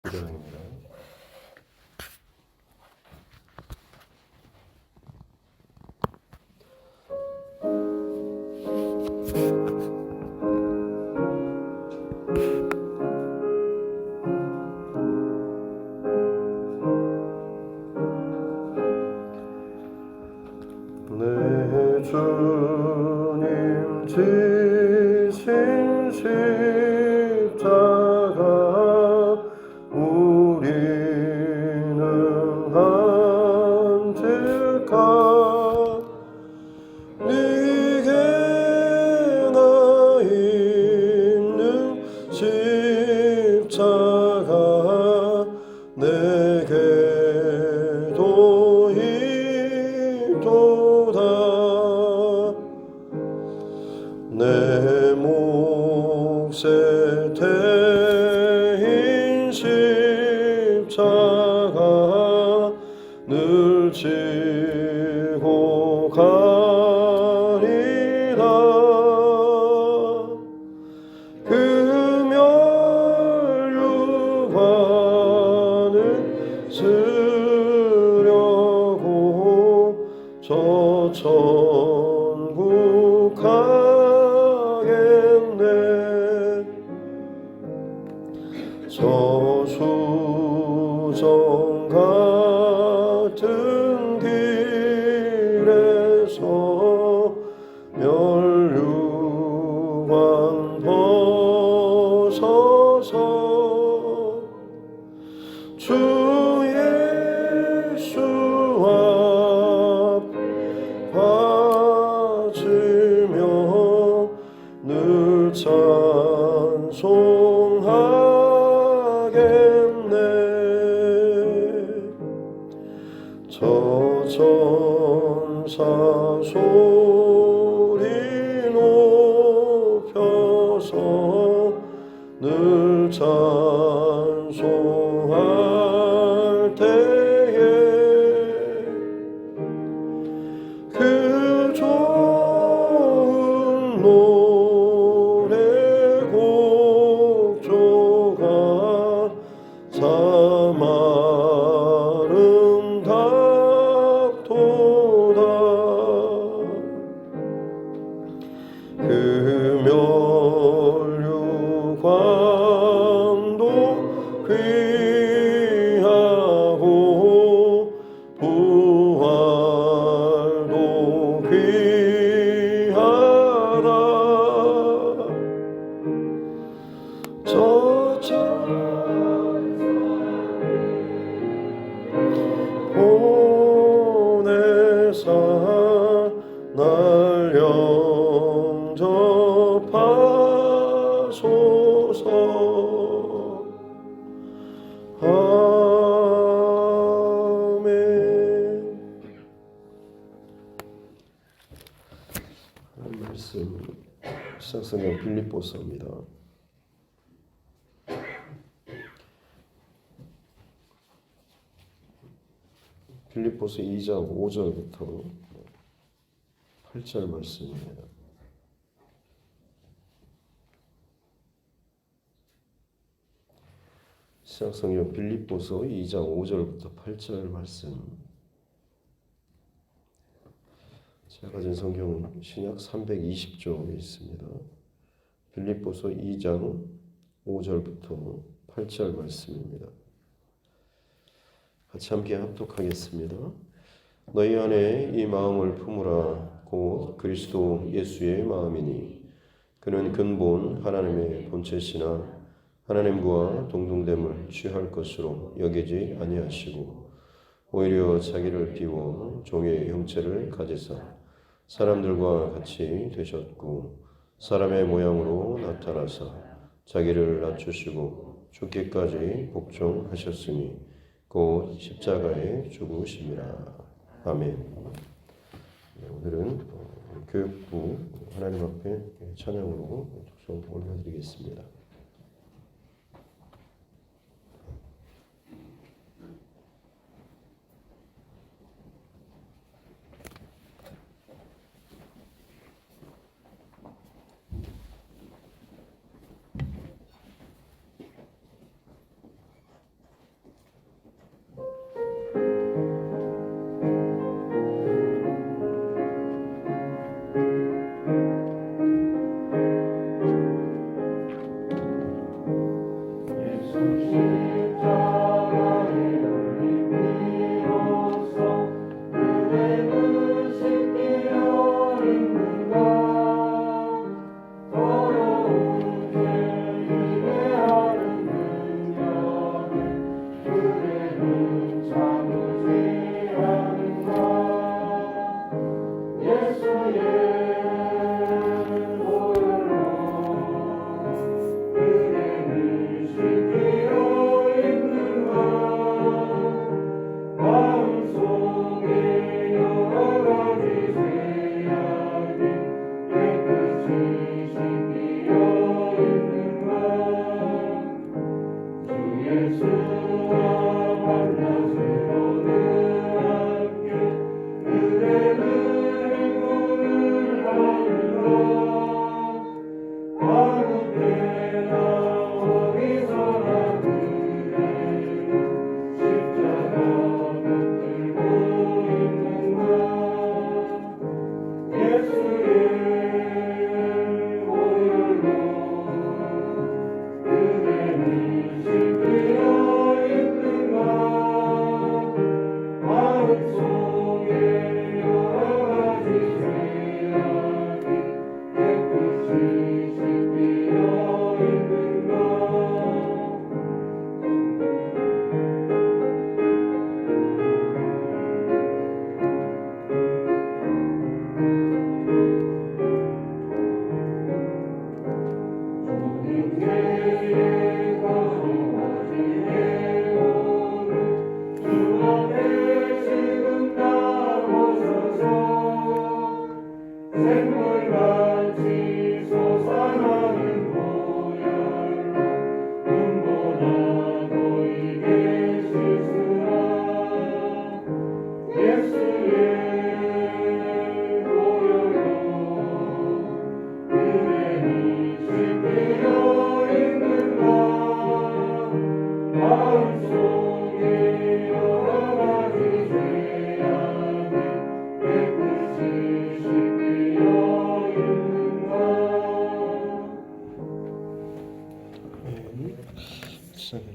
기도입니다. 내 주님 지신 십자가 우리는 한직하 네게 나 있는 십자가 내게도 있도다. 내 몫에 대인 십자가 늘 지고 가리라. 그 멸류관을 쓰려고 저 천국 가겠네. 저수정 같은 길에서 멸류관 벗어서 주 예수 앞 바치며 늘 찬송하겠네. 저 천사 소리 높여서 늘 찬송할 때에 그 좋은 노래 곡조가 참 아름답도다. 그 멸류관도 귀하고 부활도 귀하다. 저 보내사 날 영접하소서. 아멘. 말씀 시작성경 빌립보서입니다. 빌립보서 2장 5절부터 8절 말씀입니다. 시작성경 빌립보서 2장 5절부터 8절 말씀. 제가 가진 성경은 신약 320쪽에 있습니다. 빌립보서 2장 5절부터 8절 말씀입니다. 같이 함께 합독하겠습니다. 너희 안에 이 마음을 품으라. 곧 그리스도 예수의 마음이니 그는 근본 하나님의 본체시나 하나님과 동등됨을 취할 것으로 여기지 아니하시고 오히려 자기를 비워 종의 형체를 가지사 사람들과 같이 되셨고 사람의 모양으로 나타나사 자기를 낮추시고 죽기까지 복종하셨으니 곧 십자가에 죽으심이라. 아멘. 오늘은 교육부 하나님 앞에 찬양으로 좀 올려드리겠습니다.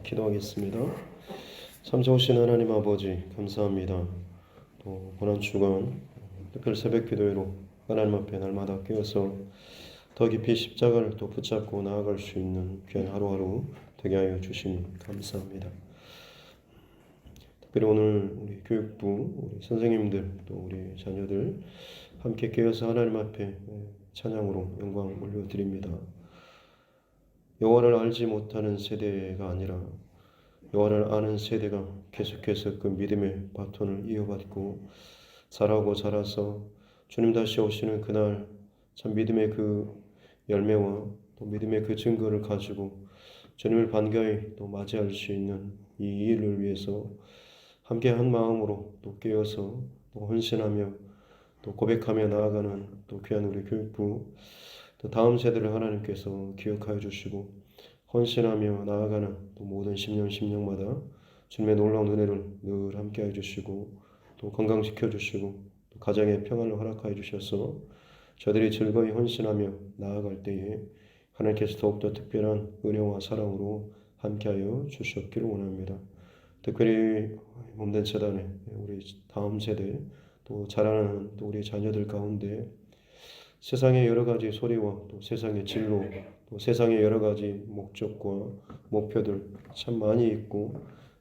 기도하겠습니다. 참 좋으신 하나님 아버지 감사합니다. 또 고난주간 특별 새벽 기도회로 하나님 앞에 날마다 깨어서 더 깊이 십자가를 또 붙잡고 나아갈 수 있는 귀한 하루하루 되게 하여 주시니 감사합니다. 특별히 오늘 우리 교육부, 우리 선생님들, 또 우리 자녀들 함께 깨어서 하나님 앞에 찬양으로 영광 올려드립니다. 여호와를 알지 못하는 세대가 아니라 여호와를 아는 세대가 계속해서 그 믿음의 바톤을 이어받고 자라고 자라서 주님 다시 오시는 그날 참 믿음의 그 열매와 또 믿음의 그 증거를 가지고 주님을 반가이 또 맞이할 수 있는 이 일을 위해서 함께 한 마음으로 또 깨어서 또 헌신하며 또 고백하며 나아가는 또 귀한 우리 교육부, 또 다음 세대를 하나님께서 기억하여 주시고 헌신하며 나아가는 또 모든 심령마다 주님의 놀라운 은혜를 늘 함께해 주시고 또 건강시켜 주시고 또 가정의 평안을 허락하여 주셔서 저들이 즐거이 헌신하며 나아갈 때에 하나님께서 더욱더 특별한 은혜와 사랑으로 함께하여 주시옵기를 원합니다. 특별히 몸된 재단에 우리 다음 세대 또 자라나는 또 우리 자녀들 가운데 세상의 여러 가지 소리와 또 세상의 진로 또 세상의 여러 가지 목적과 목표들 참 많이 있고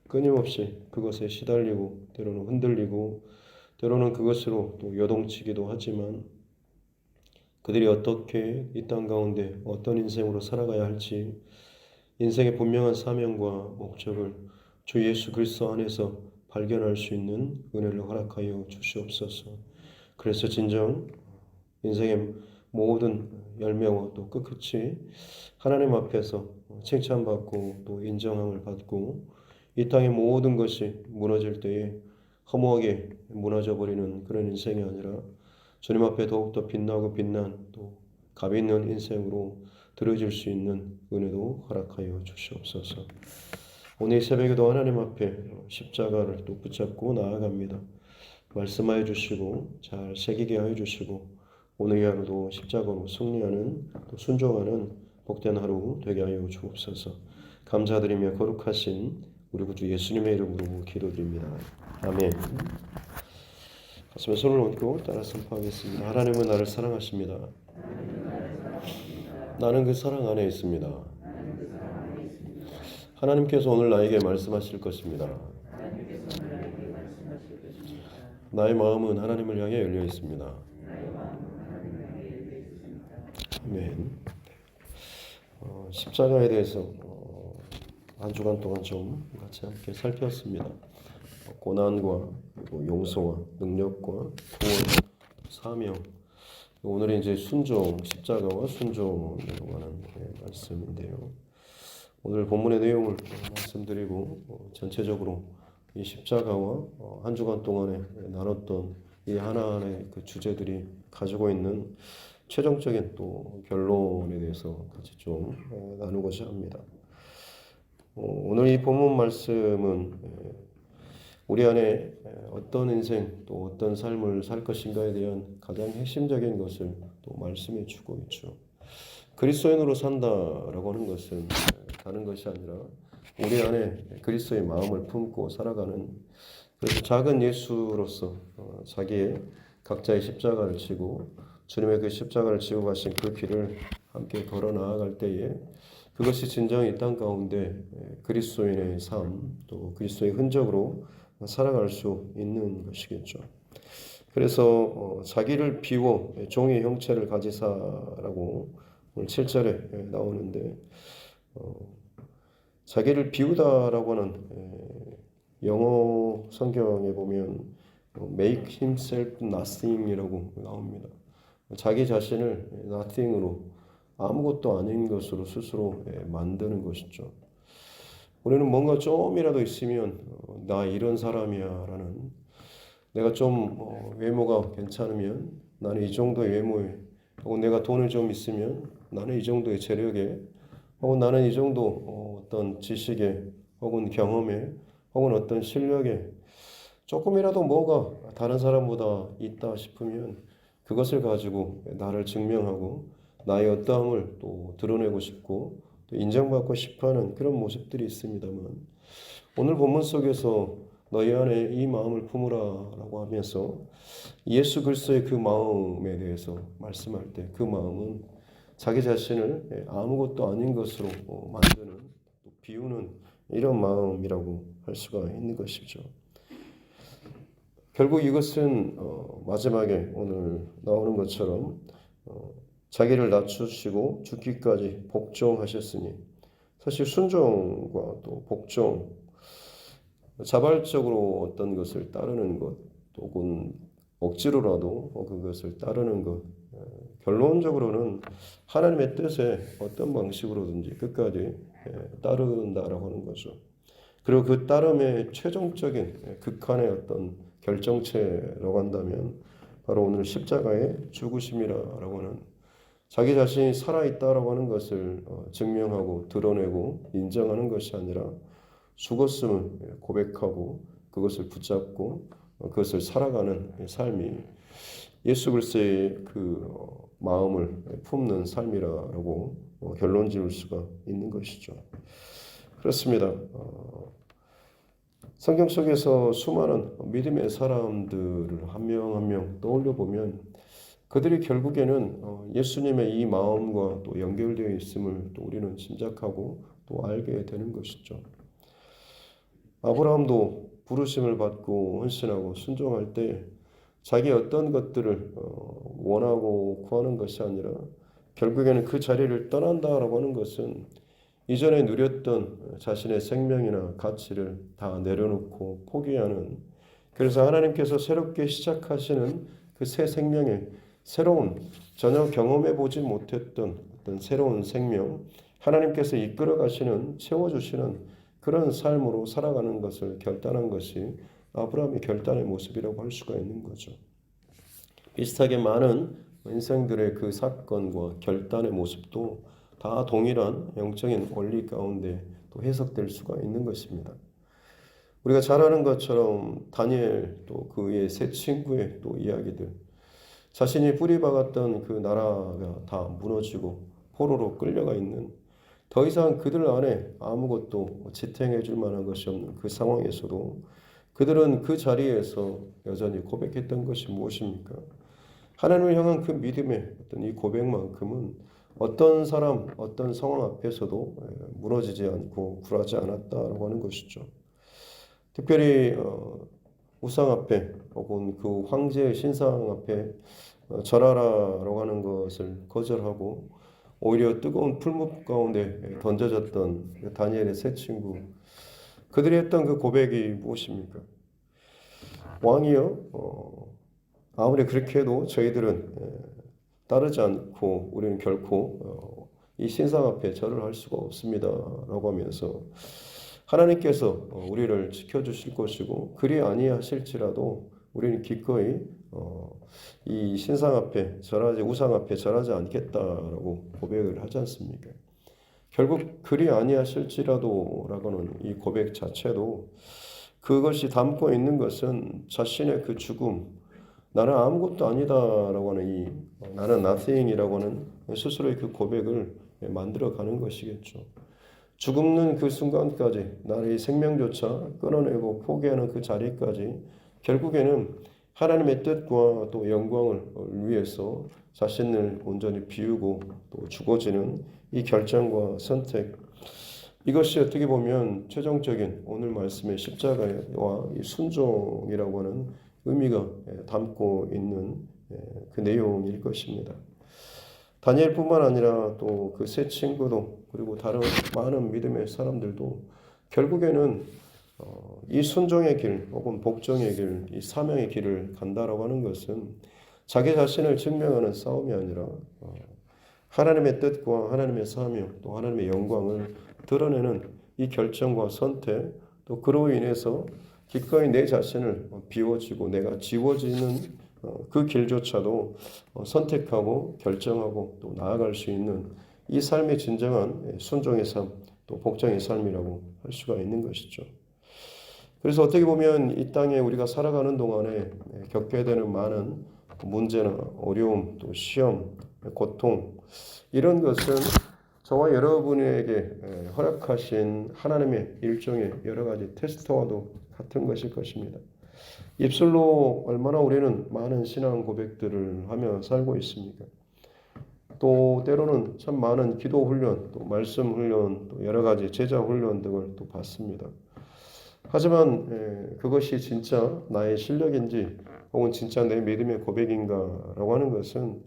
끊임없이 그것에 시달리고 때로는 흔들리고 때로는 그것으로 또 요동치기도 하지만 그들이 어떻게 이 땅 가운데 어떤 인생으로 살아가야 할지 인생의 분명한 사명과 목적을 주 예수 그리스도 안에서 발견할 수 있는 은혜를 허락하여 주시옵소서. 그래서 진정 인생의 모든 열매와 또 끝끝이 하나님 앞에서 칭찬받고 또 인정함을 받고 이 땅의 모든 것이 무너질 때에 허무하게 무너져 버리는 그런 인생이 아니라 주님 앞에 더욱더 빛나고 빛난 또 값 있는 인생으로 들어질 수 있는 은혜도 허락하여 주시옵소서. 오늘 새벽에도 하나님 앞에 십자가를 또 붙잡고 나아갑니다. 말씀하여 주시고 잘 새기게 하여 주시고 오늘 하루도 십자가로 승리하는 또 순종하는 복된 하루 되게 하여 주옵소서. 감사드리며 거룩하신 우리 구주 예수님의 이름으로 기도드립니다. 아멘. 가슴에 손을 얹고 따라 선포하겠습니다. 하나님은 나를 사랑하십니다. 나는 그 사랑 안에 있습니다. 하나님께서 오늘 나에게 말씀하실 것입니다. 나의 마음은 하나님을 향해 열려 있습니다. 아멘. 십자가에 대해서 한 주간 동안 좀 같이 함께 살폈습니다. 고난과 그리고 용서와 능력과 구원, 사명. 오늘은 이제 순종, 십자가와 순종으로 가는 말씀인데요. 오늘 본문의 내용을 말씀드리고 전체적으로 이 십자가와 한 주간 동안에 나눴던 이 하나하나의 그 주제들이 가지고 있는 최종적인 또 결론에 대해서 같이 좀 나누고자 합니다. 오늘 이 본문 말씀은 우리 안에 어떤 인생 또 어떤 삶을 살 것인가에 대한 가장 핵심적인 것을 또 말씀해 주고 있죠. 그리스도인으로 산다라고 하는 것은 다른 것이 아니라 우리 안에 그리스도의 마음을 품고 살아가는 그래서 작은 예수로서 자기의 각자의 십자가를 지고 주님의 그 십자가를 지고 가신 그 길을 함께 걸어 나아갈 때에 그것이 진정 이 땅 가운데 그리스도인의 삶 또 그리스도의 흔적으로 살아갈 수 있는 것이겠죠. 그래서 자기를 비워 종의 형체를 가지사라고 오늘 7절에 나오는데 자기를 비우다라고 하는 영어 성경에 보면 make himself nothing이라고 나옵니다. 자기 자신을 nothing으로 아무것도 아닌 것으로 스스로 만드는 것이죠. 우리는 뭔가 좀이라도 있으면 나 이런 사람이야 라는 내가 좀 외모가 괜찮으면 나는 이 정도의 외모에 혹은 내가 돈을 좀 있으면 나는 이 정도의 재력에 혹은 나는 이 정도 어떤 지식에 혹은 경험에 혹은 어떤 실력에 조금이라도 뭐가 다른 사람보다 있다 싶으면 그것을 가지고 나를 증명하고 나의 어떠함을 또 드러내고 싶고 또 인정받고 싶어하는 그런 모습들이 있습니다만 오늘 본문 속에서 너희 안에 이 마음을 품으라라고 하면서 예수 그리스도의 그 마음에 대해서 말씀할 때 그 마음은 자기 자신을 아무것도 아닌 것으로 만드는 또 비우는 이런 마음이라고 할 수가 있는 것이죠. 결국 이것은 마지막에 오늘 나오는 것처럼 자기를 낮추시고 죽기까지 복종하셨으니 사실 순종과 또 복종 자발적으로 어떤 것을 따르는 것 혹은 억지로라도 그것을 따르는 것 결론적으로는 하나님의 뜻에 어떤 방식으로든지 끝까지 따른다라고 하는 거죠. 그리고 그 따름의 최종적인 극한의 어떤 결정체라고 한다면 바로 오늘 십자가의 죽으심이라고 하는 자기 자신이 살아있다라고 하는 것을 증명하고 드러내고 인정하는 것이 아니라 죽었음을 고백하고 그것을 붙잡고 그것을 살아가는 삶이 예수 그리스도의 그 마음을 품는 삶이라고 결론 지을 수가 있는 것이죠. 그렇습니다. 성경 속에서 수많은 믿음의 사람들을 한 명 한 명 떠올려 보면 그들이 결국에는 예수님의 이 마음과 또 연결되어 있음을 또 우리는 짐작하고 또 알게 되는 것이죠. 아브라함도 부르심을 받고 헌신하고 순종할 때 자기 어떤 것들을 원하고 구하는 것이 아니라 결국에는 그 자리를 떠난다라고 하는 것은 이전에 누렸던 자신의 생명이나 가치를 다 내려놓고 포기하는 그래서 하나님께서 새롭게 시작하시는 그 새 생명의 새로운 전혀 경험해 보지 못했던 어떤 새로운 생명 하나님께서 이끌어 가시는 채워주시는 그런 삶으로 살아가는 것을 결단한 것이 아브라함의 결단의 모습이라고 할 수가 있는 거죠. 비슷하게 많은 인생들의 그 사건과 결단의 모습도 다 동일한 영적인 원리 가운데 또 해석될 수가 있는 것입니다. 우리가 잘 아는 것처럼 다니엘 또 그의 세 친구의 또 이야기들 자신이 뿌리박았던 그 나라가 다 무너지고 포로로 끌려가 있는 더 이상 그들 안에 아무것도 지탱해 줄 만한 것이 없는 그 상황에서도 그들은 그 자리에서 여전히 고백했던 것이 무엇입니까? 하나님을 향한 그 믿음의 어떤 이 고백만큼은 어떤 사람, 어떤 상황 앞에서도 무너지지 않고 굴하지 않았다라고 하는 것이죠. 특별히 우상 앞에 혹은 그 황제의 신상 앞에 절하라라고 하는 것을 거절하고 오히려 뜨거운 풀무 가운데 던져졌던 다니엘의 세 친구, 그들이 했던 그 고백이 무엇입니까? 왕이여, 아무리 그렇게 해도 저희들은 따르지 않고 우리는 결코 이 신상 앞에 절을 할 수가 없습니다 라고 하면서 하나님께서 우리를 지켜주실 것이고 그리 아니하실지라도 우리는 기꺼이 이 신상 앞에 절하지, 우상 앞에 절하지 않겠다라고 고백을 하지 않습니까? 결국 그리 아니하실지라도 라고는 이 고백 자체도 그것이 담고 있는 것은 자신의 그 죽음, 나는 아무것도 아니다라고 하는 이 나는 nothing이라고 하는 스스로의 그 고백을 만들어가는 것이겠죠. 죽는 그 순간까지 나의 생명조차 끊어내고 포기하는 그 자리까지 결국에는 하나님의 뜻과 또 영광을 위해서 자신을 온전히 비우고 또 죽어지는 이 결정과 선택, 이것이 어떻게 보면 최종적인 오늘 말씀의 십자가와 이 순종이라고 하는 의미가 담고 있는 그 내용일 것입니다. 다니엘뿐만 아니라 또 그 세 친구도 그리고 다른 많은 믿음의 사람들도 결국에는 이 순종의 길 혹은 복종의 길, 이 사명의 길을 간다라고 하는 것은 자기 자신을 증명하는 싸움이 아니라 하나님의 뜻과 하나님의 사명 또 하나님의 영광을 드러내는 이 결정과 선택, 또 그로 인해서 기꺼이 내 자신을 비워지고 내가 지워지는 그 길조차도 선택하고 결정하고 또 나아갈 수 있는 이 삶의 진정한 순종의 삶, 또 복종의 삶이라고 할 수가 있는 것이죠. 그래서 어떻게 보면 이 땅에 우리가 살아가는 동안에 겪게 되는 많은 문제나 어려움, 또 시험, 고통, 이런 것은 저와 여러분에게 허락하신 하나님의 일종의 여러 가지 테스트와도 같은 것일 것입니다. 입술로 얼마나 우리는 많은 신앙 고백들을 하며 살고 있습니까? 또 때로는 참 많은 기도 훈련, 또 말씀 훈련, 또 여러 가지 제자 훈련 등을 또 받습니다. 하지만 그것이 진짜 나의 실력인지 혹은 진짜 내 믿음의 고백인가라고 하는 것은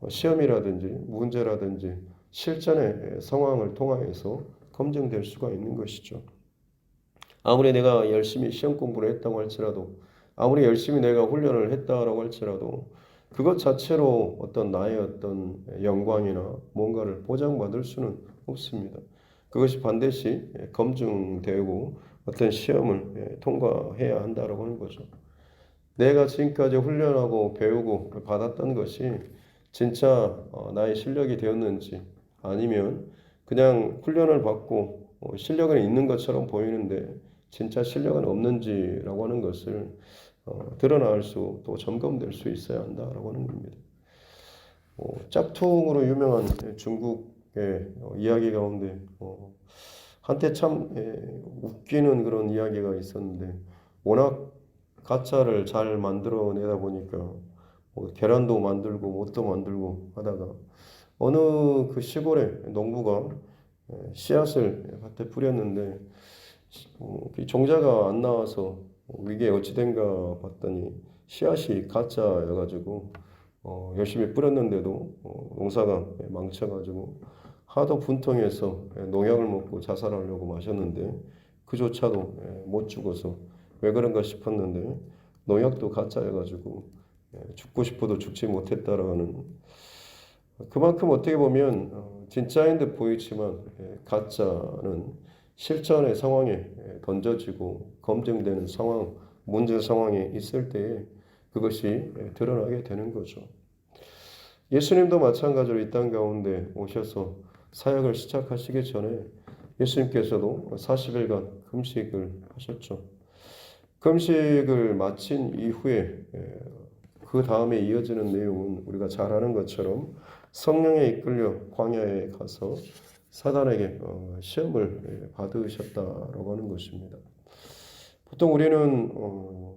시험이라든지 문제라든지 실전의 상황을 통하여서 검증될 수가 있는 것이죠. 아무리 내가 열심히 시험 공부를 했다고 할지라도 아무리 열심히 내가 훈련을 했다라고 할지라도 그것 자체로 어떤 나의 어떤 영광이나 뭔가를 보장받을 수는 없습니다. 그것이 반드시 검증되고 어떤 시험을 통과해야 한다라고 하는 거죠. 내가 지금까지 훈련하고 배우고 받았던 것이 진짜 나의 실력이 되었는지 아니면 그냥 훈련을 받고 실력은 있는 것처럼 보이는데 진짜 실력은 없는지라고 하는 것을 드러날 수 또 점검될 수 있어야 한다라고 하는 겁니다. 짝퉁으로 유명한 중국의 이야기 가운데 한때 참 웃기는 그런 이야기가 있었는데 워낙 가짜를 잘 만들어내다 보니까 계란도 만들고 옷도 만들고 하다가 어느 그 시골에 농부가 씨앗을 밭에 뿌렸는데 종자가 안 나와서 이게 어찌된가 봤더니 씨앗이 가짜여가지고 열심히 뿌렸는데도 농사가 망쳐가지고 하도 분통해서 농약을 먹고 자살하려고 마셨는데 그조차도 못 죽어서 왜 그런가 싶었는데 농약도 가짜여가지고 죽고 싶어도 죽지 못했다라는, 그만큼 어떻게 보면 진짜인 듯 보이지만 가짜는 실전의 상황에 던져지고 검증되는 상황, 문제 상황에 있을 때에 그것이 드러나게 되는 거죠. 예수님도 마찬가지로 이 땅 가운데 오셔서 사역을 시작하시기 전에 예수님께서도 40일간 금식을 하셨죠. 금식을 마친 이후에 그 다음에 이어지는 내용은 우리가 잘 아는 것처럼 성령에 이끌려 광야에 가서 사단에게 시험을 받으셨다라고 하는 것입니다. 보통 우리는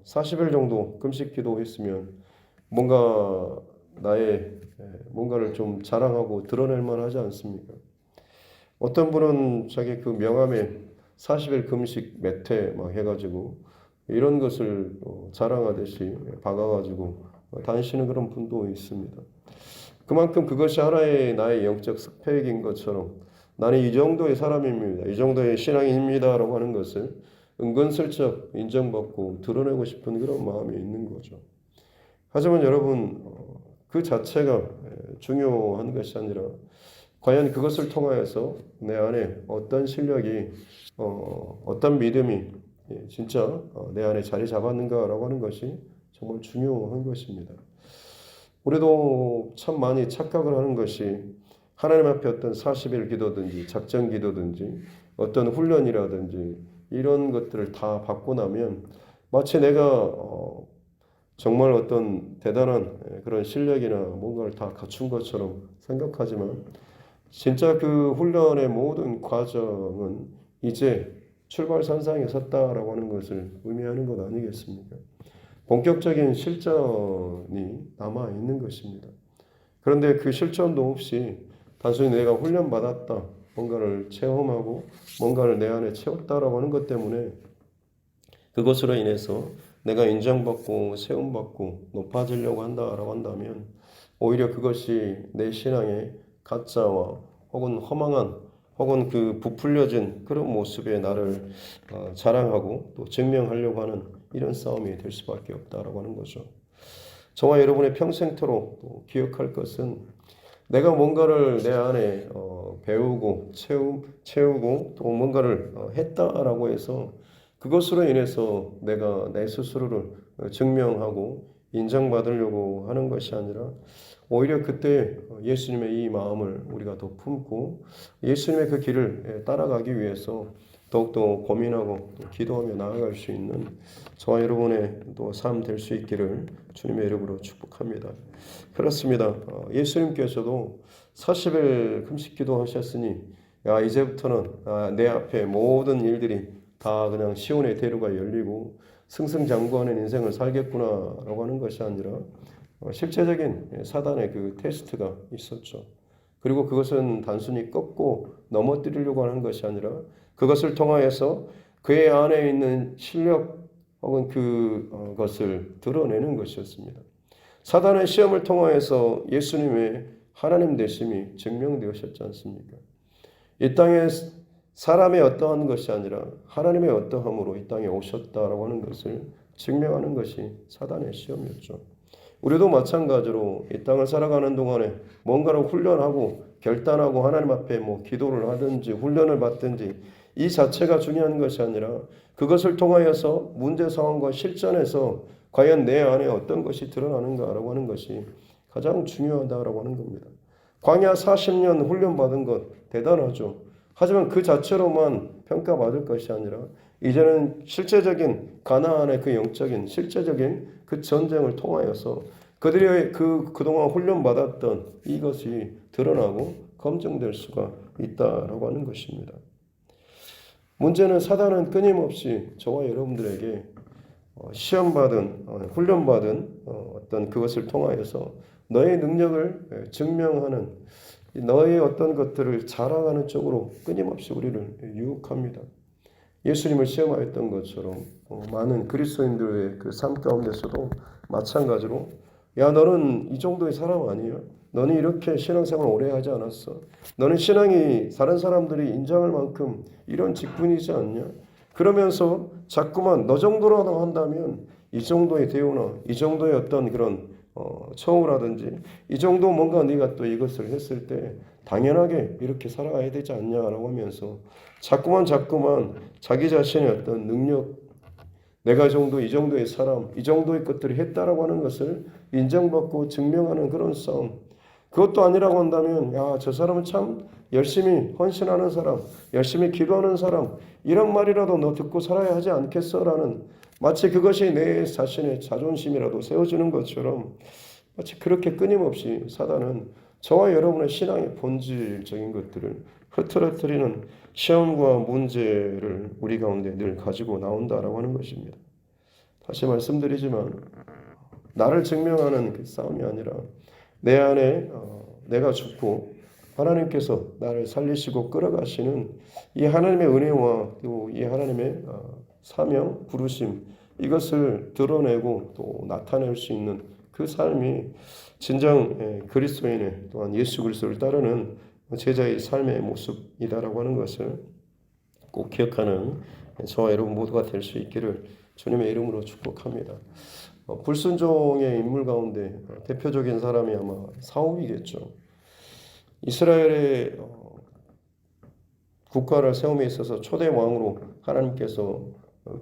40일 정도 금식 기도했으면 뭔가 나의 뭔가를 좀 자랑하고 드러낼 만하지 않습니까? 어떤 분은 자기 그 명함에 40일 금식 몇 회 막 해가지고 이런 것을 자랑하듯이 박아가지고 다니시는 그런 분도 있습니다. 그만큼 그것이 하나의 나의 영적 스펙인 것처럼 나는 이 정도의 사람입니다. 이 정도의 신앙인입니다. 라고 하는 것을 은근슬쩍 인정받고 드러내고 싶은 그런 마음이 있는 거죠. 하지만 여러분, 그 자체가 중요한 것이 아니라 과연 그것을 통하여서 내 안에 어떤 실력이, 어떤 믿음이 진짜 내 안에 자리 잡았는가라고 하는 것이 정말 중요한 것입니다. 우리도 참 많이 착각을 하는 것이 하나님 앞에 어떤 40일 기도든지 작전 기도든지 어떤 훈련이라든지 이런 것들을 다 받고 나면 마치 내가 정말 어떤 대단한 그런 실력이나 뭔가를 다 갖춘 것처럼 생각하지만 진짜 그 훈련의 모든 과정은 이제 출발선상에 섰다라고 하는 것을 의미하는 것 아니겠습니까? 본격적인 실전이 남아 있는 것입니다. 그런데 그 실전도 없이 단순히 내가 훈련받았다, 뭔가를 체험하고 뭔가를 내 안에 채웠다라고 하는 것 때문에 그것으로 인해서 내가 인정받고 세움받고 높아지려고 한다라고 한다면 오히려 그것이 내 신앙의 가짜와 혹은 허망한 혹은 그 부풀려진 그런 모습의 나를 자랑하고 또 증명하려고 하는 이런 싸움이 될 수밖에 없다라고 하는 거죠. 저와 여러분의 평생토록 기억할 것은 내가 뭔가를 내 안에 배우고 채우고 또 뭔가를 했다라고 해서 그것으로 인해서 내가 내 스스로를 증명하고 인정받으려고 하는 것이 아니라 오히려 그때 예수님의 이 마음을 우리가 더 품고 예수님의 그 길을 따라가기 위해서 더욱더 고민하고 또 기도하며 나아갈 수 있는 저와 여러분의 또 삶 될 수 있기를 주님의 이름으로 축복합니다. 그렇습니다. 예수님께서도 40일 금식 기도하셨으니 야 이제부터는 내 앞에 모든 일들이 다 그냥 시온의 대로가 열리고 승승장구하는 인생을 살겠구나라고 하는 것이 아니라 실제적인 사단의 그 테스트가 있었죠. 그리고 그것은 단순히 꺾고 넘어뜨리려고 하는 것이 아니라 그것을 통하여서 그의 안에 있는 실력 혹은 그것을 드러내는 것이었습니다. 사단의 시험을 통하여서 예수님의 하나님 되심이 증명되었지 않습니까? 이 땅에 사람의 어떠한 것이 아니라 하나님의 어떠함으로 이 땅에 오셨다라고 하는 것을 증명하는 것이 사단의 시험이었죠. 우리도 마찬가지로 이 땅을 살아가는 동안에 뭔가를 훈련하고 결단하고 하나님 앞에 기도를 하든지 훈련을 받든지 이 자체가 중요한 것이 아니라 그것을 통하여서 문제 상황과 실전에서 과연 내 안에 어떤 것이 드러나는가라고 하는 것이 가장 중요하다라고 하는 겁니다. 광야 40년 훈련받은 것 대단하죠. 하지만 그 자체로만 평가받을 것이 아니라 이제는 실제적인 가나안의 그 영적인 실제적인 그 전쟁을 통하여서 그들의 그동안 훈련받았던 이것이 드러나고 검증될 수가 있다라고 하는 것입니다. 문제는 사단은 끊임없이 저와 여러분들에게 시험받은 훈련받은 어떤 그것을 통하여서 너의 능력을 증명하는 너의 어떤 것들을 자랑하는 쪽으로 끊임없이 우리를 유혹합니다. 예수님을 시험하였던 것처럼 많은 그리스도인들의 그 삶 가운데서도 마찬가지로 야 너는 이 정도의 사람 아니야? 너는 이렇게 신앙생활 오래 하지 않았어? 너는 신앙이 다른 사람들이 인정할 만큼 이런 직분이지 않냐? 그러면서 자꾸만 너 정도라도 한다면 이 정도의 대우나 이 정도의 어떤 그런 처우라든지 이 정도 뭔가 네가 또 이것을 했을 때 당연하게 이렇게 살아가야 되지 않냐라고 하면서 자꾸만 자기 자신의 어떤 능력 내가 이 정도의 사람 이 정도의 것들을 했다라고 하는 것을 인정받고 증명하는 그런 싸움 그것도 아니라고 한다면 야, 저 사람은 참 열심히 헌신하는 사람 열심히 기도하는 사람 이런 말이라도 너 듣고 살아야 하지 않겠어? 라는 마치 그것이 내 자신의 자존심이라도 세워주는 것처럼 마치 그렇게 끊임없이 사단은 저와 여러분의 신앙의 본질적인 것들을 흐트러뜨리는 시험과 문제를 우리 가운데 늘 가지고 나온다라고 하는 것입니다. 다시 말씀드리지만 나를 증명하는 그 싸움이 아니라 내 안에 내가 죽고 하나님께서 나를 살리시고 끌어가시는 이 하나님의 은혜와 또 이 하나님의 사명, 부르심 이것을 드러내고 또 나타낼 수 있는 그 삶이 진정 그리스도인의 또한 예수 그리스도를 따르는 제자의 삶의 모습이다라고 하는 것을 꼭 기억하는 저와 여러분 모두가 될 수 있기를 주님의 이름으로 축복합니다. 불순종의 인물 가운데 대표적인 사람이 아마 사울이겠죠. 이스라엘의 국가를 세움에 있어서 초대 왕으로 하나님께서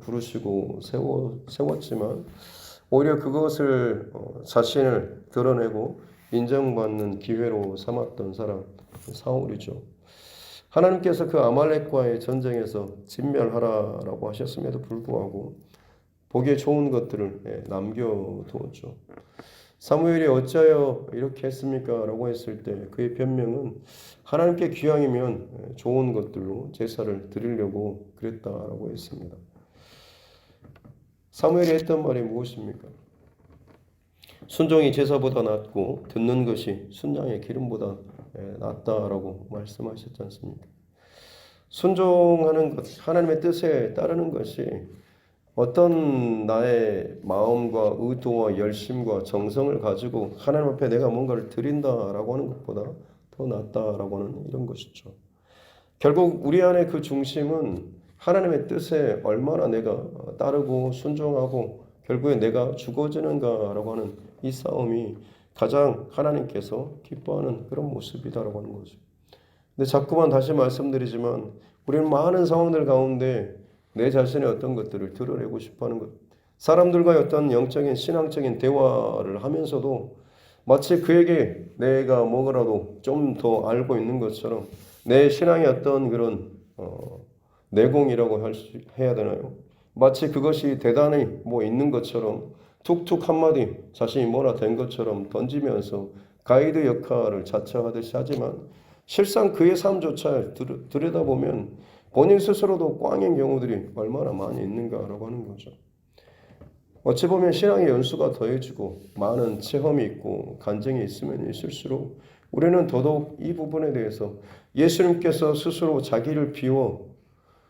부르시고 세웠지만 오히려 그것을 자신을 드러내고 인정받는 기회로 삼았던 사람 사울이죠. 하나님께서 그 아말렉과의 전쟁에서 진멸하라라고 하셨음에도 불구하고 보기에 좋은 것들을 남겨두었죠. 사무엘이 어찌하여 이렇게 했습니까? 라고 했을 때 그의 변명은 하나님께 기왕이면 좋은 것들로 제사를 드리려고 그랬다라고 했습니다. 사무엘이 했던 말이 무엇입니까? 순종이 제사보다 낫고 듣는 것이 순양의 기름보다 낫다라고 말씀하셨지 않습니까? 순종하는 것, 하나님의 뜻에 따르는 것이 어떤 나의 마음과 의도와 열심과 정성을 가지고 하나님 앞에 내가 뭔가를 드린다라고 하는 것보다 더 낫다라고 하는 이런 것이죠. 결국 우리 안에 그 중심은 하나님의 뜻에 얼마나 내가 따르고 순종하고 결국에 내가 죽어지는가라고 하는 이 싸움이 가장 하나님께서 기뻐하는 그런 모습이다라고 하는 거죠. 근데 자꾸만 다시 말씀드리지만 우리는 많은 상황들 가운데 내 자신의 어떤 것들을 드러내고 싶어하는 것, 사람들과의 어떤 영적인 신앙적인 대화를 하면서도 마치 그에게 내가 뭐라도 좀 더 알고 있는 것처럼 내 신앙의 어떤 그런 내공이라고 해야 되나요? 마치 그것이 대단히 뭐 있는 것처럼 툭툭 한마디 자신이 뭐라 된 것처럼 던지면서 가이드 역할을 자처하듯이 하지만 실상 그의 삶조차 들여다보면 본인 스스로도 꽝인 경우들이 얼마나 많이 있는가라고 하는 거죠. 어찌 보면 신앙의 연수가 더해지고 많은 체험이 있고 간증이 있으면 있을수록 우리는 더더욱 이 부분에 대해서 예수님께서 스스로 자기를 비워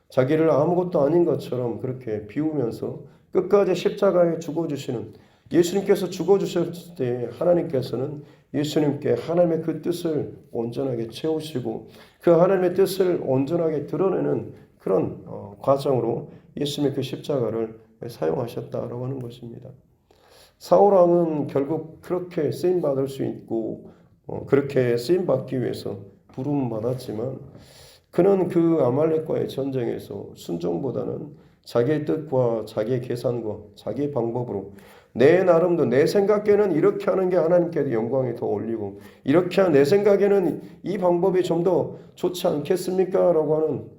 자기를 아무것도 아닌 것처럼 그렇게 비우면서 끝까지 십자가에 죽어주시는 예수님께서 죽어주셨을 때 하나님께서는 예수님께 하나님의 그 뜻을 온전하게 채우시고 그 하나님의 뜻을 온전하게 드러내는 그런 과정으로 예수님의 그 십자가를 사용하셨다라고 하는 것입니다. 사울왕은 결국 그렇게 쓰임받을 수 있고 그렇게 쓰임받기 위해서 부름받았지만 그는 그 아말렉과의 전쟁에서 순종보다는 자기의 뜻과 자기의 계산과 자기의 방법으로 내 나름도 내 생각에는 이렇게 하는 게 하나님께 영광이 더 올리고 이렇게 내 생각에는 이 방법이 좀 더 좋지 않겠습니까? 라고 하는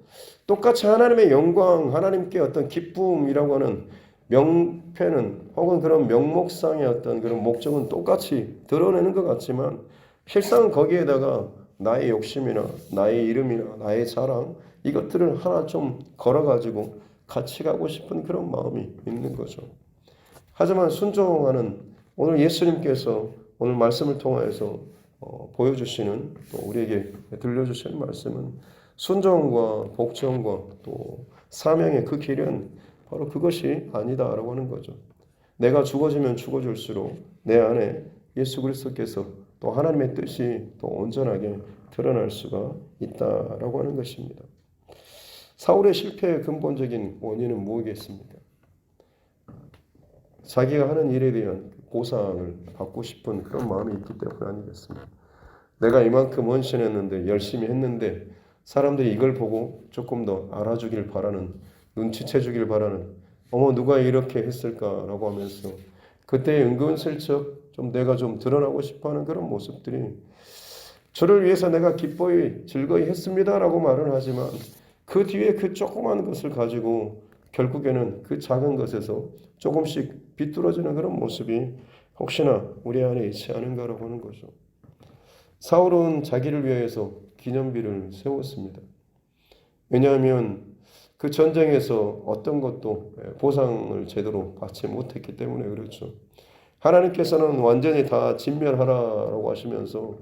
똑같이 하나님의 영광, 하나님께 어떤 기쁨이라고 하는 명패는 혹은 그런 명목상의 어떤 그런 목적은 똑같이 드러내는 것 같지만 실상은 거기에다가 나의 욕심이나 나의 이름이나 나의 자랑 이것들을 하나 좀 걸어가지고 같이 가고 싶은 그런 마음이 있는 거죠. 하지만 순종하는 오늘 예수님께서 오늘 말씀을 통해서 보여주시는 또 우리에게 들려주시는 말씀은 순종과 복종과 또 사명의 그 길은 바로 그것이 아니다라고 하는 거죠. 내가 죽어지면 죽어질수록 내 안에 예수 그리스도께서 또 하나님의 뜻이 또 온전하게 드러날 수가 있다라고 하는 것입니다. 사울의 실패의 근본적인 원인은 무엇이겠습니까? 자기가 하는 일에 대한 보상을 받고 싶은 그런 마음이 있기 때문 아니겠습니까? 내가 이만큼 헌신했는데 열심히 했는데 사람들이 이걸 보고 조금 더 알아주길 바라는 눈치채주길 바라는 누가 이렇게 했을까라고 하면서 그때 은근슬쩍 좀 내가 좀 드러나고 싶어하는 그런 모습들이 저를 위해서 내가 기뻐이 즐거이 했습니다라고 말은 하지만 그 뒤에 그 조그만 것을 가지고 결국에는 그 작은 것에서 조금씩 비뚤어지는 그런 모습이 혹시나 우리 안에 있지 않은가라고 하는 거죠. 사울은 자기를 위해서 기념비를 세웠습니다. 왜냐하면 그 전쟁에서 어떤 것도 보상을 제대로 받지 못했기 때문에 그렇죠. 하나님께서는 완전히 다 진멸하라라고 하시면서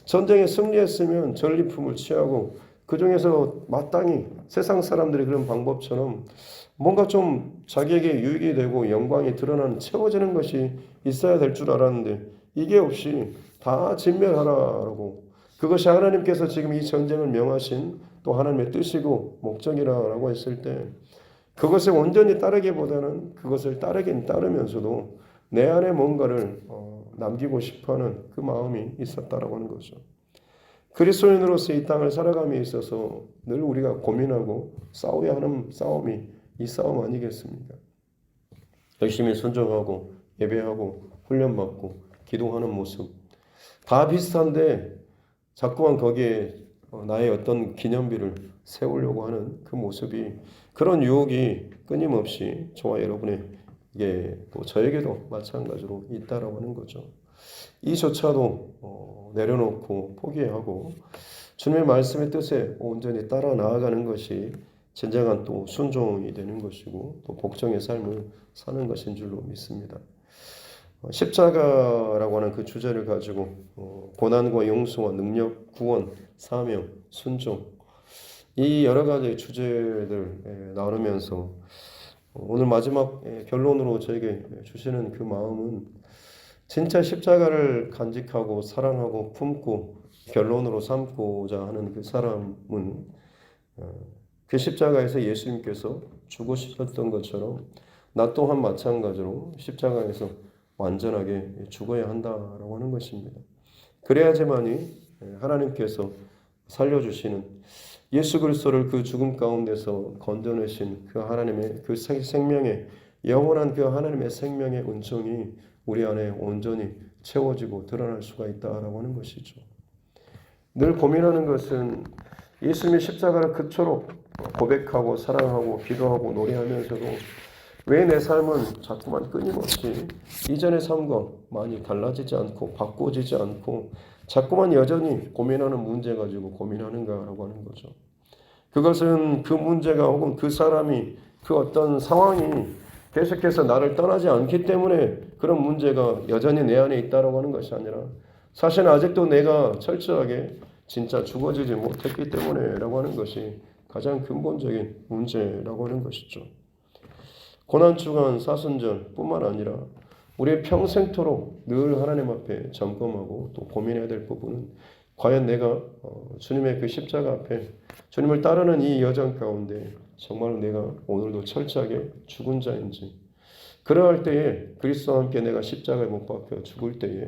전쟁에 승리했으면 전리품을 취하고 그 중에서 마땅히 세상 사람들이 그런 방법처럼 뭔가 좀 자기에게 유익이 되고 영광이 드러나는 채워지는 것이 있어야 될 줄 알았는데 이게 없이 다 진멸하라라고 그것이 하나님께서 지금 이 전쟁을 명하신 또 하나님의 뜻이고 목적이라고 했을 때 그것을 온전히 따르기보다는 그것을 따르긴 따르면서도 내 안에 뭔가를 남기고 싶어하는 그 마음이 있었다라고 하는 거죠. 그리스도인으로서 이 땅을 살아감에 있어서 늘 우리가 고민하고 싸워야 하는 싸움이 이 싸움 아니겠습니까? 열심히 순종하고 예배하고 훈련받고 기도하는 모습 다 비슷한데 자꾸만 거기에 나의 어떤 기념비를 세우려고 하는 그 모습이 그런 유혹이 끊임없이 저와 여러분에게 또 저에게도 마찬가지로 있다라고 하는 거죠. 이조차도 내려놓고 포기하고 주님의 말씀의 뜻에 온전히 따라 나아가는 것이 진정한 또 순종이 되는 것이고 또 복종의 삶을 사는 것인 줄로 믿습니다. 십자가라고 하는 그 주제를 가지고 고난과 용서와 능력, 구원, 사명, 순종 이 여러 가지 주제들 나누면서 오늘 마지막 결론으로 저에게 주시는 그 마음은 진짜 십자가를 간직하고 사랑하고 품고 결론으로 삼고자 하는 그 사람은 그 십자가에서 예수님께서 죽으셨던 것처럼 나 또한 마찬가지로 십자가에서 완전하게 죽어야 한다라고 하는 것입니다. 그래야지만이 하나님께서 살려주시는 예수 그리스도를 그 죽음 가운데서 건져내신 그 하나님의 그 생명의 영원한 그 하나님의 생명의 은총이 우리 안에 온전히 채워지고 드러날 수가 있다라고 하는 것이죠. 늘 고민하는 것은 예수님의 십자가를 그토록 고백하고 사랑하고 기도하고 노래하면서도 왜 내 삶은 자꾸만 끊임없이 이전의 삶과 많이 달라지지 않고 바꿔지지 않고 자꾸만 여전히 고민하는 문제 가지고 고민하는가라고 하는 거죠. 그것은 그 문제가 혹은 그 사람이 그 어떤 상황이 계속해서 나를 떠나지 않기 때문에 그런 문제가 여전히 내 안에 있다라고 하는 것이 아니라 사실 아직도 내가 철저하게 진짜 죽어지지 못했기 때문에라고 하는 것이 가장 근본적인 문제라고 하는 것이죠. 고난주간 사순절 뿐만 아니라 우리의 평생토록 늘 하나님 앞에 점검하고 또 고민해야 될 부분은 과연 내가 주님의 그 십자가 앞에 주님을 따르는 이 여정 가운데 정말 내가 오늘도 철저하게 죽은 자인지 그러할 때에 그리스도와 함께 내가 십자가에 못 박혀 죽을 때에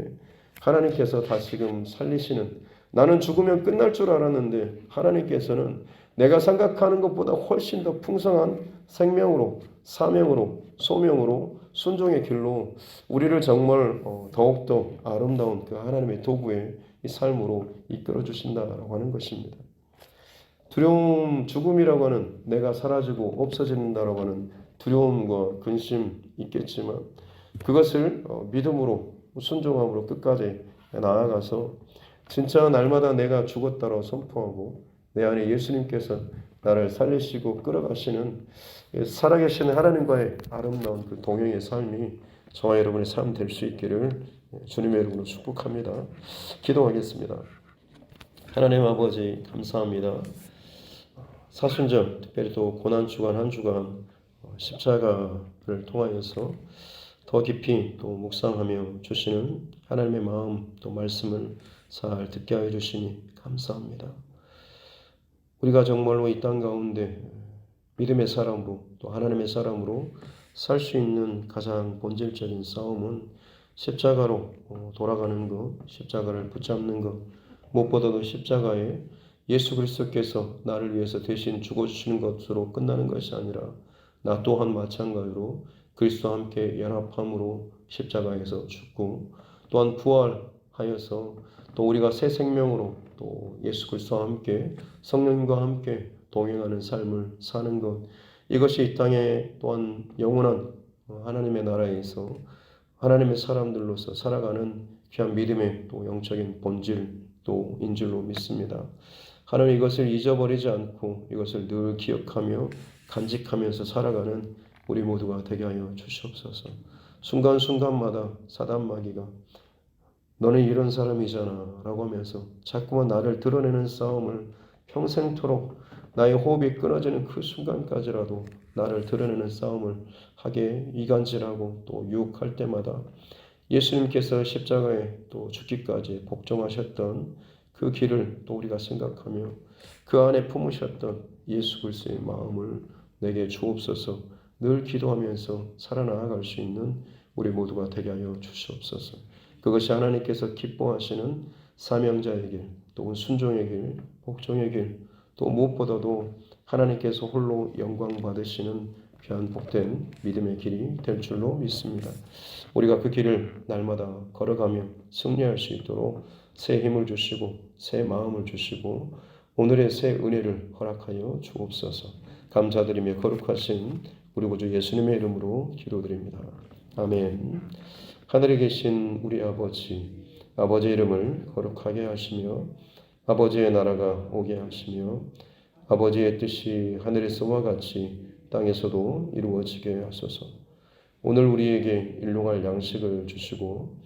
하나님께서 다시금 살리시는 나는 죽으면 끝날 줄 알았는데 하나님께서는 내가 생각하는 것보다 훨씬 더 풍성한 생명으로 사명으로 소명으로 순종의 길로 우리를 정말 더욱더 아름다운 그 하나님의 도구의 이 삶으로 이끌어 주신다라고 하는 것입니다. 두려움, 죽음이라고 하는 내가 사라지고 없어진다라고 하는 두려움과 근심 있겠지만 그것을 믿음으로 순종함으로 끝까지 나아가서 진짜 날마다 내가 죽었다고 선포하고 내 안에 예수님께서 나를 살리시고 끌어가시는 살아계신 하나님과의 아름다운 그 동행의 삶이 저와 여러분의 삶 될 수 있기를 주님의 이름으로 축복합니다. 기도하겠습니다. 하나님 아버지 감사합니다. 사순절 특별히 또 고난주간 한 주간 십자가를 통하여서 더 깊이 또 묵상하며 주시는 하나님의 마음 또 말씀을 잘 듣게 하여 주시니 감사합니다. 우리가 정말로 이 땅 가운데 믿음의 사람으로 또 하나님의 사람으로 살 수 있는 가장 본질적인 싸움은 십자가로 돌아가는 것, 십자가를 붙잡는 것, 무엇보다도 십자가에 예수 그리스도께서 나를 위해서 대신 죽어주시는 것으로 끝나는 것이 아니라 나 또한 마찬가지로 그리스도와 함께 연합함으로 십자가에서 죽고 또한 부활하여서 또 우리가 새 생명으로 또 예수 그리스도와 함께 성령님과 함께 동행하는 삶을 사는 것 이것이 이 땅에 또한 영원한 하나님의 나라에서 하나님의 사람들로서 살아가는 귀한 믿음의 또 영적인 본질 또 인줄로 믿습니다. 하나님 이것을 잊어버리지 않고 이것을 늘 기억하며 간직하면서 살아가는 우리 모두가 되게 하여 주시옵소서. 순간순간마다 사단마귀가 너는 이런 사람이잖아 라고 하면서 자꾸만 나를 드러내는 싸움을 평생토록 나의 호흡이 끊어지는 그 순간까지라도 나를 드러내는 싸움을 하게 이간질하고 또 유혹할 때마다 예수님께서 십자가에 또 죽기까지 복종하셨던 그 길을 또 우리가 생각하며 그 안에 품으셨던 예수 그리스도의 마음을 내게 주옵소서. 늘 기도하면서 살아나갈 수 있는 우리 모두가 되게 하여 주시옵소서. 그것이 하나님께서 기뻐하시는 사명자의 길, 또 순종의 길, 복종의 길, 또 무엇보다도 하나님께서 홀로 영광 받으시는 귀한 복된 믿음의 길이 될 줄로 믿습니다. 우리가 그 길을 날마다 걸어가며 승리할 수 있도록 새 힘을 주시고 새 마음을 주시고 오늘의 새 은혜를 허락하여 주옵소서. 감사드리며 거룩하신 우리 구주 예수님의 이름으로 기도드립니다. 아멘. 하늘에 계신 우리 아버지, 아버지의 이름을 거룩하게 하시며 아버지의 나라가 오게 하시며 아버지의 뜻이 하늘에서와 같이 땅에서도 이루어지게 하소서. 오늘 우리에게 일용할 양식을 주시고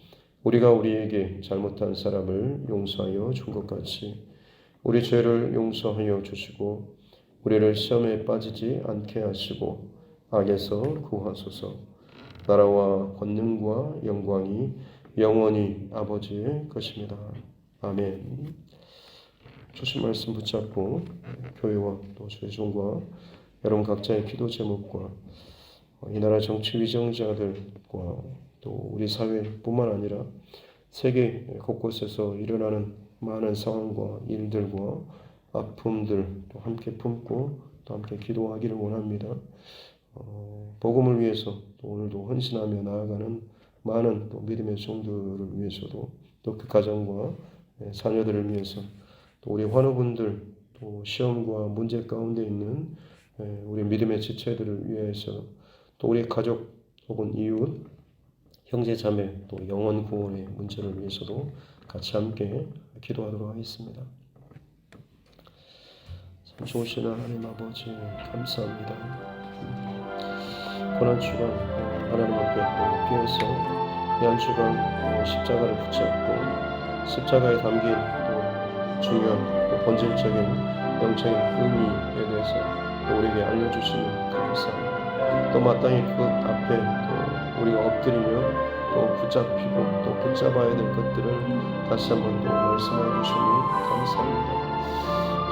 우리가 우리에게 잘못한 사람을 용서하여 준 것 같이 우리 죄를 용서하여 주시고 우리를 시험에 빠지지 않게 하시고 악에서 구하소서. 나라와 권능과 영광이 영원히 아버지의 것입니다. 아멘. 주신 말씀 붙잡고 교회와 또 죄종과 여러분 각자의 기도 제목과 이 나라 정치 위정자들과 또 우리 사회뿐만 아니라 세계 곳곳에서 일어나는 많은 상황과 일들과 아픔들 또 함께 품고 또 함께 기도하기를 원합니다. 복음을 위해서 또 오늘도 헌신하며 나아가는 많은 또 믿음의 종들을 위해서도 또 그 가정과 자녀들을 위해서 또 우리 환우분들 또 시험과 문제 가운데 있는 우리 믿음의 지체들을 위해서 또 우리 가족 혹은 이웃, 형제 자매 또 영혼 구원의 문제를 위해서도 같이 함께 기도하도록 하겠습니다. 참 좋으신 하나님 아버지 감사합니다. 고난 주간 하나님 앞에 또 깨어서 이 한 주간 십자가를 붙잡고 십자가에 담긴 또 중요한 또 본질적인 영적인 의미에 대해서 또 우리에게 알려주시는 감사합니다. 또 마땅히 그 앞에 또 우리가 엎드리며 또 붙잡히고 또 붙잡아야 될 것들을 다시 한번 또 말씀해 주시니 감사합니다.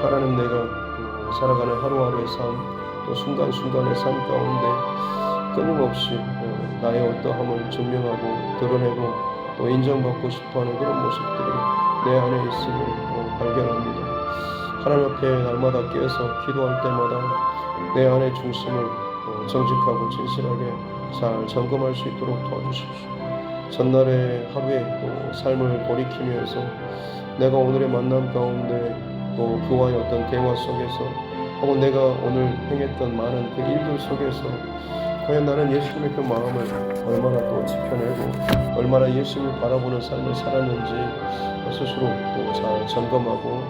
하나님 내가 또 살아가는 하루하루의 삶 또 순간순간의 삶 가운데 끊임없이 나의 어떠함을 증명하고 드러내고 또 인정받고 싶어하는 그런 모습들이 내 안에 있음을 발견합니다. 하나님 앞에 날마다 깨어서 기도할 때마다 내 안의 중심을 정직하고 진실하게 잘 점검할 수 있도록 도와주십시오. 전날의 하루의 또 삶을 돌이키면서 내가 오늘의 만남 가운데 또 그와의 어떤 대화 속에서 혹은 내가 오늘 행했던 많은 그 일들 속에서 과연 나는 예수님의 그 마음을 얼마나 또 지켜내고 얼마나 예수님을 바라보는 삶을 살았는지 스스로 또 잘 점검하고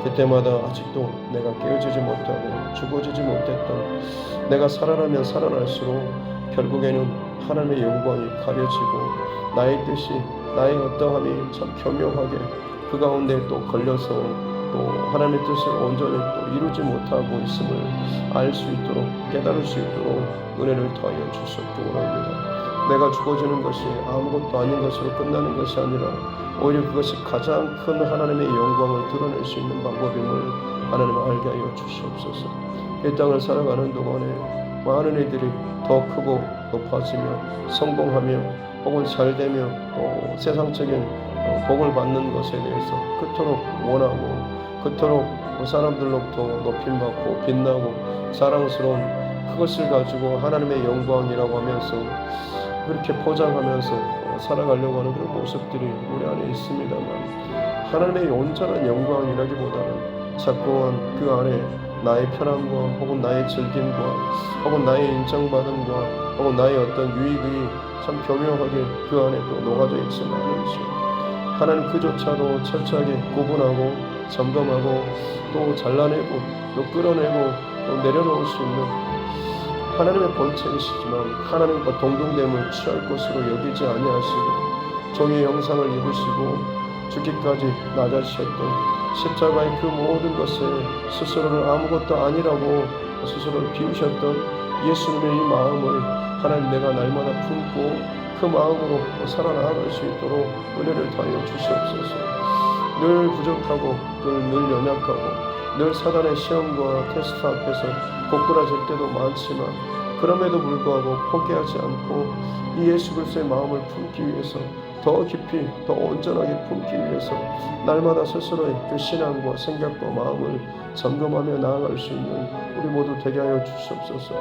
그때마다 아직도 내가 깨어지지 못하고 죽어지지 못했던 내가 살아나면 살아날수록 결국에는 하나님의 영광이 가려지고 나의 뜻이 나의 어떠함이 참 교묘하게 그 가운데 또 걸려서 또 하나님의 뜻을 온전히 또 이루지 못하고 있음을 알 수 있도록 깨달을 수 있도록 은혜를 더하여 주셨기 원합니다. 내가 죽어지는 것이 아무것도 아닌 것으로 끝나는 것이 아니라 오히려 그것이 가장 큰 하나님의 영광을 드러낼 수 있는 방법임을 하나님 알게 하여 주시옵소서. 이 땅을 살아가는 동안에 많은 이들이 더 크고 높아지며 성공하며 혹은 잘되며 또 세상적인 복을 받는 것에 대해서 그토록 원하고 그토록 사람들로부터 높임받고 빛나고 자랑스러운 그것을 가지고 하나님의 영광이라고 하면서 그렇게 포장하면서 살아가려고 하는 그런 모습들이 우리 안에 있습니다만 하나님의 온전한 영광이라기보다는 자꾸만 그 안에 나의 편함과 혹은 나의 즐김과 혹은 나의 인정받음과 혹은 나의 어떤 유익이 참 교묘하게 그 안에 또 녹아져 있지 않은지 하나님 그조차도 철저하게 구분하고 점검하고 또 잘라내고 또 끌어내고 또 내려놓을 수 있는 하나님의 본체이시지만 하나님과 동등됨을 취할 것으로 여기지 아니하시고 종의 형상을 입으시고 죽기까지 낮아지셨던 십자가의 그 모든 것에 스스로를 아무것도 아니라고 스스로를 비우셨던 예수님의 이 마음을 하나님 내가 날마다 품고 그 마음으로 살아나갈 수 있도록 은혜를 더하여 주시옵소서. 늘 부족하고 늘 연약하고 늘 사단의 시험과 테스트 앞에서 고꾸라질 때도 많지만 그럼에도 불구하고 포기하지 않고 이 예수 그리스도의 마음을 품기 위해서 더 깊이 더 온전하게 품기 위해서 날마다 스스로의 그 신앙과 생각과 마음을 점검하며 나아갈 수 있는 우리 모두 되게 하여 주시옵소서.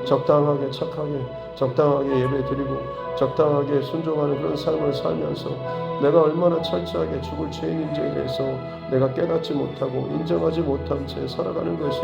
적당하게 착하게 적당하게 예배드리고 적당하게 순종하는 그런 삶을 살면서 내가 얼마나 철저하게 죽을 죄인인지에 대해서 내가 깨닫지 못하고 인정하지 못한 채 살아가는 것이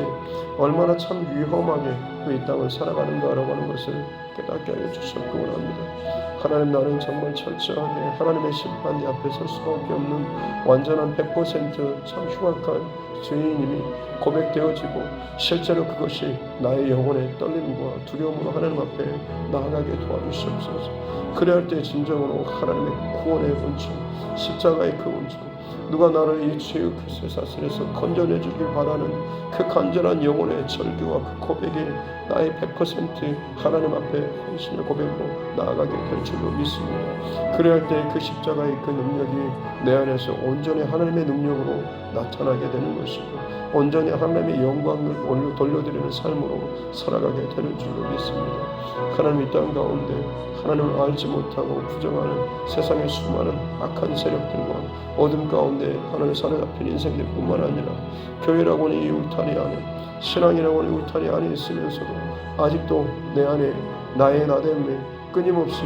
얼마나 참 위험하게 이 땅을 살아가는가라고 하는 것을 깨닫게 하여 주셨고 원합니다. 하나님, 나는 정말 철저하게 하나님의 심판 앞에 설 수밖에 없는 완전한 100% 참 흉악한 죄인임이 고백되어지고 실제로 그것이 나의 영혼의 떨림과 두려움으로 하나님 앞에 나아가게 도와주시옵소서. 그래야 할 때 진정으로 하나님의 구원의 은총, 십자가의 그 은총, 누가 나를 이 죄의 그 쇠사슬에서 건져내주길 바라는 그 간절한 영혼의 절규와 그 고백이 나의 100% 하나님 앞에 헌신의 고백으로 나아가게 될 줄로 믿습니다. 그래야 할 때 그 십자가의 그 능력이 내 안에서 온전히 하나님의 능력으로 나타나게 되는 것이고 온전히 하나님의 영광을 돌려드리는 삶으로 살아가게 되는 줄로 믿습니다. 하나님, 이 땅 가운데 하나님을 알지 못하고 부정하는 세상의 수많은 악한 세력들과 어둠 가운데 하나님을 사로잡힌 인생들 뿐만 아니라 교회라고 하는 이 울타리 안에 신앙이라고 하는 울타리 안에 있으면서도 아직도 내 안에 나의 나됨에 끊임없이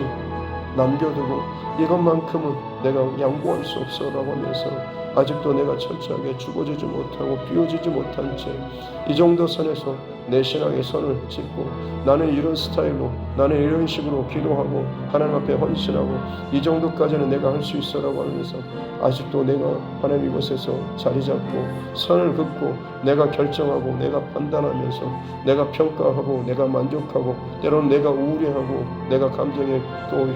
남겨두고 이것만큼은 내가 양보할 수 없어라고 하면서 아직도 내가 철저하게 죽어지지 못하고 비워지지 못한 채 이 정도 선에서 내 신앙의 선을 짓고 나는 이런 스타일로 나는 이런 식으로 기도하고 하나님 앞에 헌신하고 이 정도까지는 내가 할 수 있어라고 하면서 아직도 내가 하나님 이곳에서 자리 잡고 선을 긋고 내가 결정하고 내가 판단하면서 내가 평가하고 내가 만족하고 때로는 내가 우울해하고 내가 감정에 또